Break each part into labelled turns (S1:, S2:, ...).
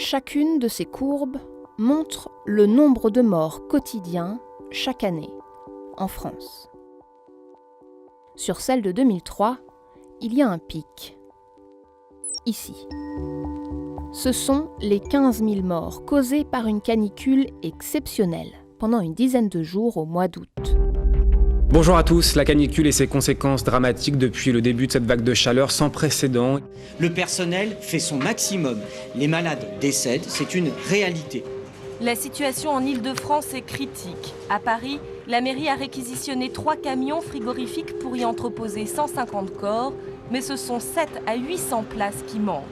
S1: Chacune de ces courbes montre le nombre de morts quotidiens chaque année en France. Sur celle de 2003, il y a un pic. Ici. Ce sont les 15 000 morts causés par une canicule exceptionnelle pendant une dizaine de jours au mois d'août.
S2: Bonjour à tous, la canicule et ses conséquences dramatiques depuis le début de cette vague de chaleur sans précédent.
S3: Le personnel fait son maximum. Les malades décèdent, c'est une réalité.
S4: La situation en Île-de-France est critique. À Paris, la mairie a réquisitionné 3 camions frigorifiques pour y entreposer 150 corps, mais ce sont 7 à 800 places qui manquent.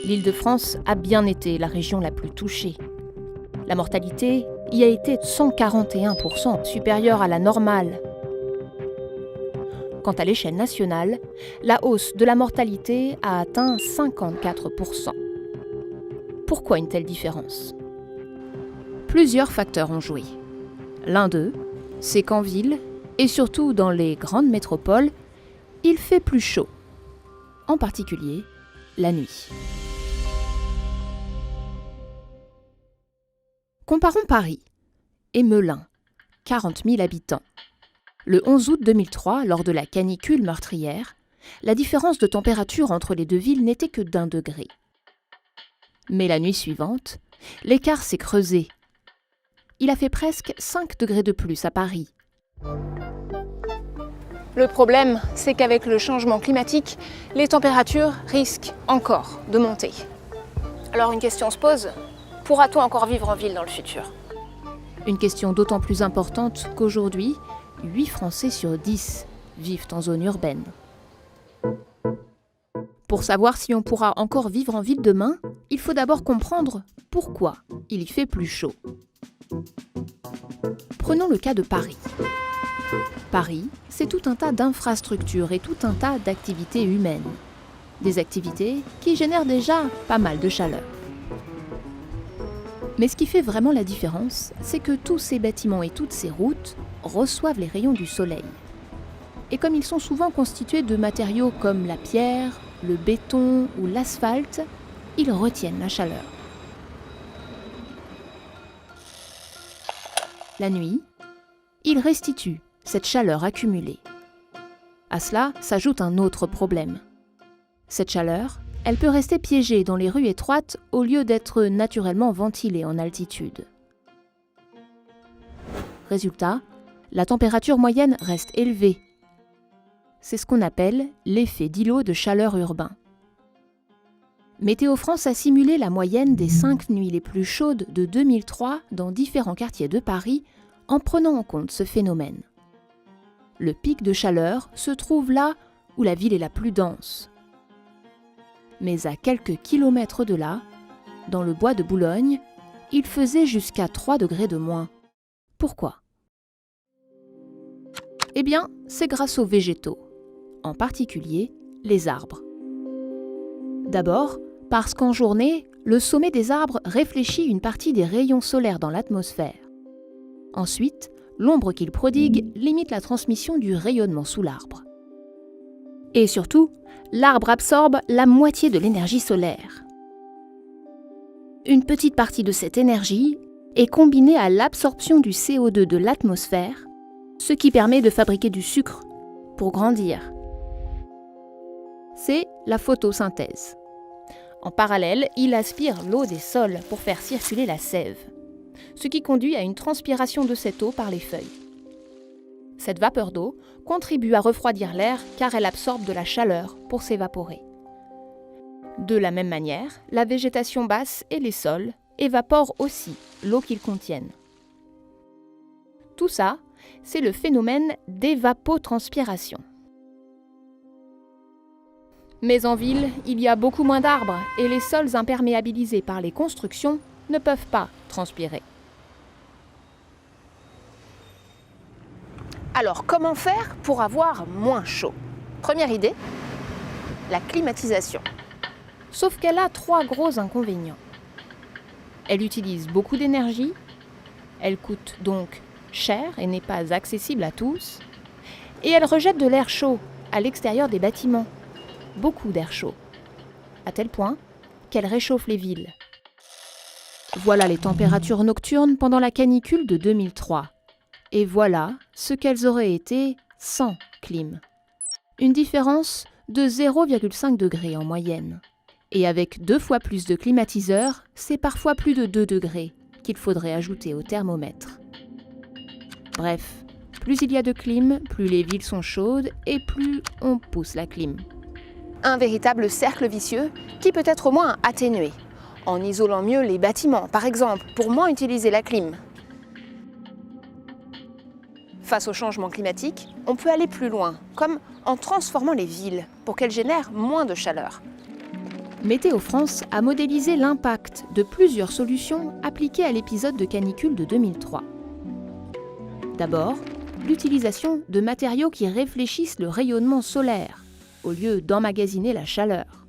S1: L'Île-de-France a bien été la région la plus touchée. La mortalité y a été 141%, supérieure à la normale. Quant à l'échelle nationale, la hausse de la mortalité a atteint 54%. Pourquoi une telle différence ? Plusieurs facteurs ont joué. L'un d'eux, c'est qu'en ville, et surtout dans les grandes métropoles, il fait plus chaud. En particulier, la nuit. Comparons Paris et Melun, 40 000 habitants. Le 11 août 2003, lors de la canicule meurtrière, la différence de température entre les deux villes n'était que d'1 degré. Mais la nuit suivante, l'écart s'est creusé. Il a fait presque 5 degrés de plus à Paris.
S5: Le problème, c'est qu'avec le changement climatique, les températures risquent encore de monter. Alors une question se pose, pourra-t-on encore vivre en ville dans le futur ?
S1: Une question d'autant plus importante qu'aujourd'hui, 8 Français sur 10 vivent en zone urbaine. Pour savoir si on pourra encore vivre en ville demain, il faut d'abord comprendre pourquoi il y fait plus chaud. Prenons le cas de Paris. Paris, c'est tout un tas d'infrastructures et tout un tas d'activités humaines. Des activités qui génèrent déjà pas mal de chaleur. Mais ce qui fait vraiment la différence, c'est que tous ces bâtiments et toutes ces routes reçoivent les rayons du soleil. Et comme ils sont souvent constitués de matériaux comme la pierre, le béton ou l'asphalte, ils retiennent la chaleur. La nuit, ils restituent cette chaleur accumulée. À cela s'ajoute un autre problème. Cette chaleur, elle peut rester piégée dans les rues étroites au lieu d'être naturellement ventilée en altitude. Résultat, la température moyenne reste élevée. C'est ce qu'on appelle l'effet d'îlot de chaleur urbain. Météo France a simulé la moyenne des 5 nuits les plus chaudes de 2003 dans différents quartiers de Paris en prenant en compte ce phénomène. Le pic de chaleur se trouve là où la ville est la plus dense. Mais à quelques kilomètres de là, dans le bois de Boulogne, il faisait jusqu'à 3 degrés de moins. Pourquoi ? Eh bien, c'est grâce aux végétaux, en particulier les arbres. D'abord, parce qu'en journée, le sommet des arbres réfléchit une partie des rayons solaires dans l'atmosphère. Ensuite, l'ombre qu'il prodigue limite la transmission du rayonnement sous l'arbre. Et surtout, l'arbre absorbe la moitié de l'énergie solaire. Une petite partie de cette énergie est combinée à l'absorption du CO2 de l'atmosphère, ce qui permet de fabriquer du sucre pour grandir. C'est la photosynthèse. En parallèle, il aspire l'eau des sols pour faire circuler la sève, ce qui conduit à une transpiration de cette eau par les feuilles. Cette vapeur d'eau contribue à refroidir l'air car elle absorbe de la chaleur pour s'évaporer. De la même manière, la végétation basse et les sols évaporent aussi l'eau qu'ils contiennent. Tout ça, c'est le phénomène d'évapotranspiration. Mais en ville, il y a beaucoup moins d'arbres et les sols imperméabilisés par les constructions ne peuvent pas transpirer.
S5: Alors, comment faire pour avoir moins chaud ? Première idée, la climatisation.
S1: Sauf qu'elle a 3 gros inconvénients. Elle utilise beaucoup d'énergie, elle coûte donc cher et n'est pas accessible à tous, et elle rejette de l'air chaud à l'extérieur des bâtiments. Beaucoup d'air chaud. À tel point qu'elle réchauffe les villes. Voilà les températures nocturnes pendant la canicule de 2003. Et voilà ce qu'elles auraient été sans clim. Une différence de 0,5 degrés en moyenne. Et avec 2 fois plus de climatiseurs, c'est parfois plus de 2 degrés qu'il faudrait ajouter au thermomètre. Bref, plus il y a de clim, plus les villes sont chaudes et plus on pousse la clim.
S5: Un véritable cercle vicieux qui peut être au moins atténué, en isolant mieux les bâtiments, par exemple, pour moins utiliser la clim. Face au changement climatique, on peut aller plus loin, comme en transformant les villes pour qu'elles génèrent moins de chaleur.
S1: Météo France a modélisé l'impact de plusieurs solutions appliquées à l'épisode de canicule de 2003. D'abord, l'utilisation de matériaux qui réfléchissent le rayonnement solaire, au lieu d'emmagasiner la chaleur.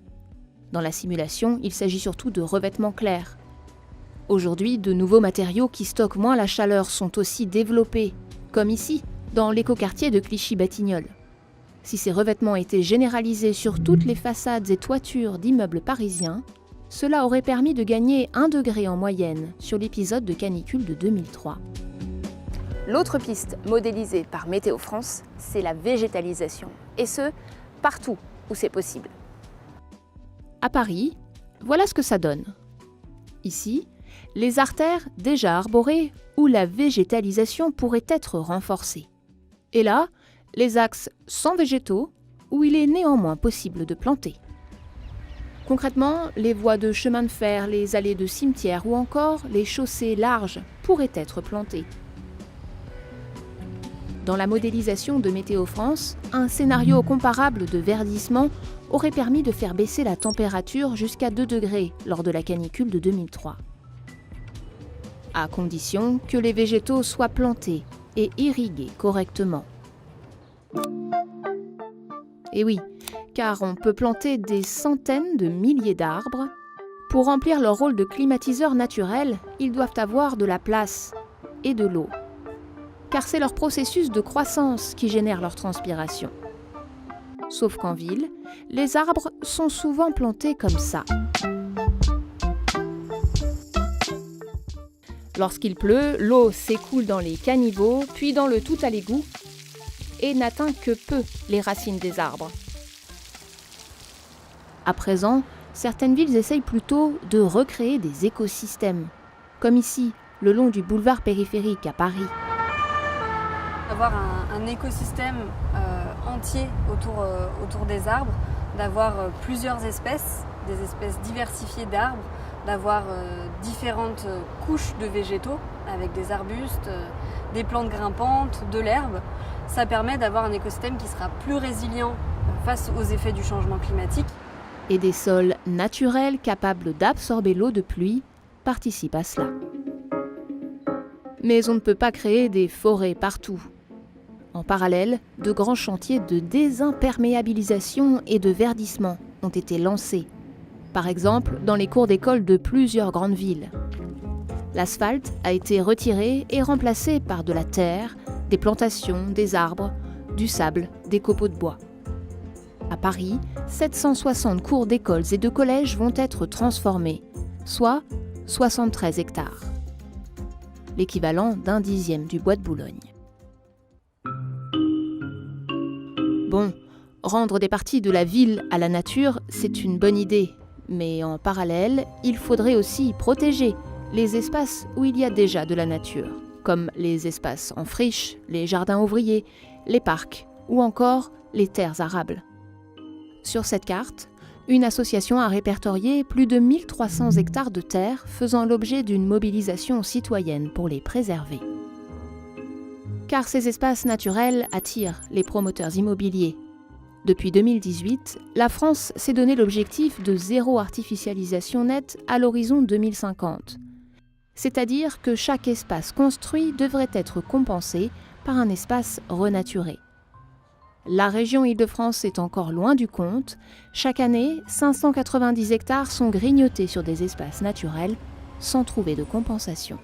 S1: Dans la simulation, il s'agit surtout de revêtements clairs. Aujourd'hui, de nouveaux matériaux qui stockent moins la chaleur sont aussi développés, comme ici, dans l'écoquartier de Clichy-Batignolles. Si ces revêtements étaient généralisés sur toutes les façades et toitures d'immeubles parisiens, cela aurait permis de gagner 1 degré en moyenne sur l'épisode de canicule de 2003.
S5: L'autre piste modélisée par Météo France, c'est la végétalisation, et ce, partout où c'est possible.
S1: À Paris, voilà ce que ça donne. Ici, les artères déjà arborées où la végétalisation pourrait être renforcée. Et là, les axes sans végétaux où il est néanmoins possible de planter. Concrètement, les voies de chemin de fer, les allées de cimetières ou encore les chaussées larges pourraient être plantées. Dans la modélisation de Météo France, un scénario comparable de verdissement aurait permis de faire baisser la température jusqu'à 2 degrés lors de la canicule de 2003. À condition que les végétaux soient plantés et irrigués correctement. Et oui, car on peut planter des centaines de milliers d'arbres. Pour remplir leur rôle de climatiseur naturel, ils doivent avoir de la place et de l'eau. Car c'est leur processus de croissance qui génère leur transpiration. Sauf qu'en ville, les arbres sont souvent plantés comme ça. Lorsqu'il pleut, l'eau s'écoule dans les caniveaux, puis dans le tout à l'égout, et n'atteint que peu les racines des arbres. À présent, certaines villes essayent plutôt de recréer des écosystèmes, comme ici, le long du boulevard périphérique à Paris.
S6: Avoir un écosystème entier autour des arbres, d'avoir plusieurs espèces, des espèces diversifiées d'arbres, d'avoir différentes couches de végétaux avec des arbustes, des plantes grimpantes, de l'herbe. Ça permet d'avoir un écosystème qui sera plus résilient face aux effets du changement climatique.
S1: Et des sols naturels capables d'absorber l'eau de pluie participent à cela. Mais on ne peut pas créer des forêts partout. En parallèle, de grands chantiers de désimperméabilisation et de verdissement ont été lancés. Par exemple, dans les cours d'école de plusieurs grandes villes. L'asphalte a été retiré et remplacé par de la terre, des plantations, des arbres, du sable, des copeaux de bois. À Paris, 760 cours d'écoles et de collèges vont être transformés, soit 73 hectares. L'équivalent d'un dixième du bois de Boulogne. Bon, rendre des parties de la ville à la nature, c'est une bonne idée. Mais en parallèle, il faudrait aussi protéger les espaces où il y a déjà de la nature, comme les espaces en friche, les jardins ouvriers, les parcs ou encore les terres arables. Sur cette carte, une association a répertorié plus de 1300 hectares de terre faisant l'objet d'une mobilisation citoyenne pour les préserver. Car ces espaces naturels attirent les promoteurs immobiliers. Depuis 2018, la France s'est donné l'objectif de zéro artificialisation nette à l'horizon 2050. C'est-à-dire que chaque espace construit devrait être compensé par un espace renaturé. La région Île-de-France est encore loin du compte. Chaque année, 590 hectares sont grignotés sur des espaces naturels sans trouver de compensation.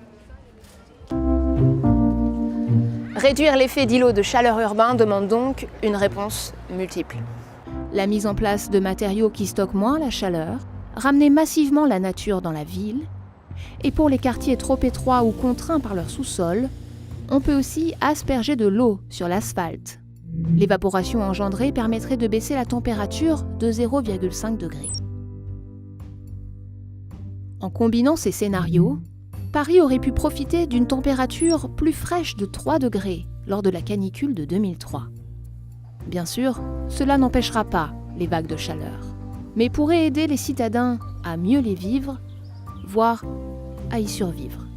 S5: Réduire l'effet d'îlot de chaleur urbain demande donc une réponse multiple.
S1: La mise en place de matériaux qui stockent moins la chaleur, ramener massivement la nature dans la ville, et pour les quartiers trop étroits ou contraints par leur sous-sol, on peut aussi asperger de l'eau sur l'asphalte. L'évaporation engendrée permettrait de baisser la température de 0,5 degrés. En combinant ces scénarios, Paris aurait pu profiter d'une température plus fraîche de 3 degrés lors de la canicule de 2003. Bien sûr, cela n'empêchera pas les vagues de chaleur, mais pourrait aider les citadins à mieux les vivre, voire à y survivre.